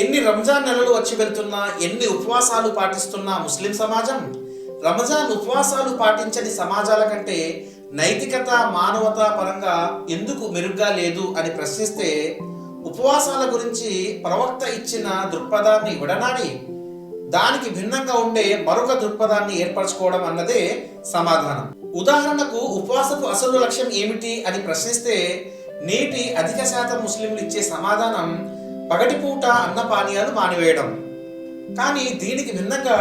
ఎన్ని రంజాన్ నెలలు వచ్చి వెళ్తున్నా, ఎన్ని ఉపవాసాలు పాటిస్తున్నా ముస్లిం సమాజం రంజాన్ ఉపవాసాలు పాటించని సమాజాల కంటే నైతికత, మానవత పరంగా ఎందుకు మెరుగ్గా లేదు అని ప్రశ్నిస్తే, ఉపవాసాల గురించి ప్రవక్త ఇచ్చిన దృక్పథాన్ని విడనాడి దానికి భిన్నంగా ఉండే మరొక దృక్పథాన్ని ఏర్పరచుకోవడం అన్నదే సమాధానం. ఉదాహరణకు, ఉపవాసపు అసలు లక్ష్యం ఏమిటి అని ప్రశ్నిస్తే నేటి అధిక శాతం ముస్లింలు ఇచ్చే సమాధానం పగటిపూట అన్నపానీయాలు మానివేయడం. కానీ దీనికి భిన్నంగా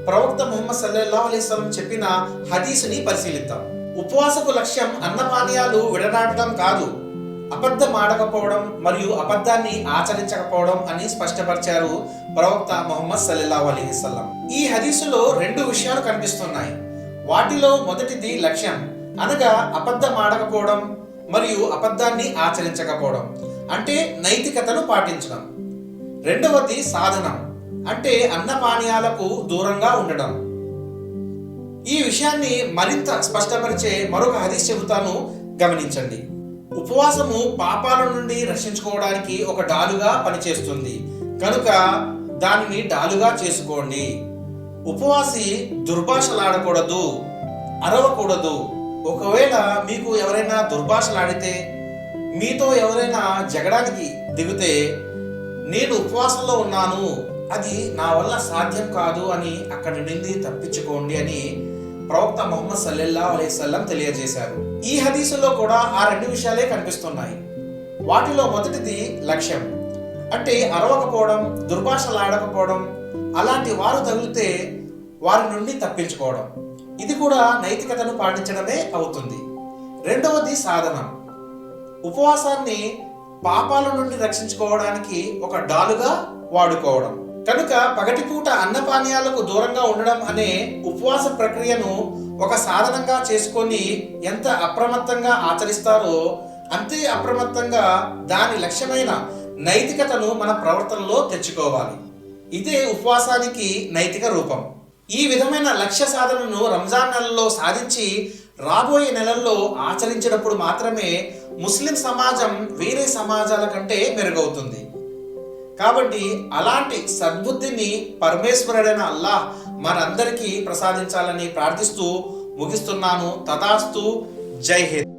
ప్రవక్త ముహమ్మద్ సల్లల్లాహు అలైహి వసల్లం చెప్పిన హదీసుని పరిశీలిద్దాం. ఉపవాసపు లక్ష్యం అన్నపానీయాలు విడనాడటం కాదు, అబద్ధం ఆడకపోవడం మరియు అబద్ధాన్ని ఆచరించకపోవడం అని స్పష్టపరిచారు ప్రవక్త ముహమ్మద్ సల్లల్లాహు అలైహి వసల్లం. ఈ హదీసులో రెండు విషయాలు కనిపిస్తున్నాయి. వాటిలో మొదటిది లక్ష్యం, అనగా అబద్ధం ఆడకపోవడం మరియు అబద్ధాన్ని ఆచరించకపోవడం, అంటే నైతికతను పాటించడం. రెండవది సాధనం, అంటే అన్నపానీయాలకు దూరంగా ఉండడం. ఈ విషయాన్ని మరింత స్పష్టపరిచే మరొక హదీస్ చెబుతాను, గమనించండి. ఉపవాసము పాపాల నుండి రక్షించుకోవడానికి ఒక డాలుగా పనిచేస్తుంది కనుక దానిని డాలుగా చేసుకోండి. ఉపవాసి దుర్భాషలాడకూడదు, అరవకూడదు. ఒకవేళ మీకు ఎవరైనా దుర్భాషలాడితే, మీతో ఎవరైనా జగడానికి దిగితే, నేను ఉపవాసంలో ఉన్నాను, అది నా వల్ల సాధ్యం కాదు అని అక్కడి నుండి తప్పించుకోండి అని ప్రవక్త ముహమ్మద్ సల్లల్లాహు అలైహి వసల్లం తెలియజేశారు. ఈ హదీసులో కూడా ఆ రెండు విషయాలే కనిపిస్తున్నాయి. వాటిలో మొదటిది లక్ష్యం, అంటే అరవకపోవడం, దుర్భాషలాడకపోవడం, అలాంటి వారు తగిలితే వారి నుండి తప్పించుకోవడం. ఇది కూడా నైతికతను పాటించడమే అవుతుంది. రెండవది సాధనం, ఉపవాసాన్ని పాపాల నుండి రక్షించుకోవడానికి ఒక డాలుగా వాడుకోవడం. కనుక పగటిపూట అన్నపానీయాలకు దూరంగా ఉండడం అనే ఉపవాస ప్రక్రియను ఒక సాధనంగా చేసుకొని ఎంత అప్రమత్తంగా ఆచరిస్తారో అంతే అప్రమత్తంగా దాని లక్ష్యమైన నైతికతను మన ప్రవర్తనలో తెచ్చుకోవాలి. ఇదే ఉపవాసానికి నైతిక రూపం. ఈ విధమైన లక్ష్య సాధనను రంజాన్ నెలలో సాధించి రాబోయే నెలల్లో ఆచరించినప్పుడు మాత్రమే ముస్లిం సమాజం వేరే సమాజాల కంటే మెరుగవుతుంది. కాబట్టి అలాంటి సద్బుద్ధిని పరమేశ్వరుడైన అల్లాహ్ మనందరికీ ప్రసాదించాలని ప్రార్థిస్తూ ముగిస్తున్నాను. తదాస్తు. జై హింద్.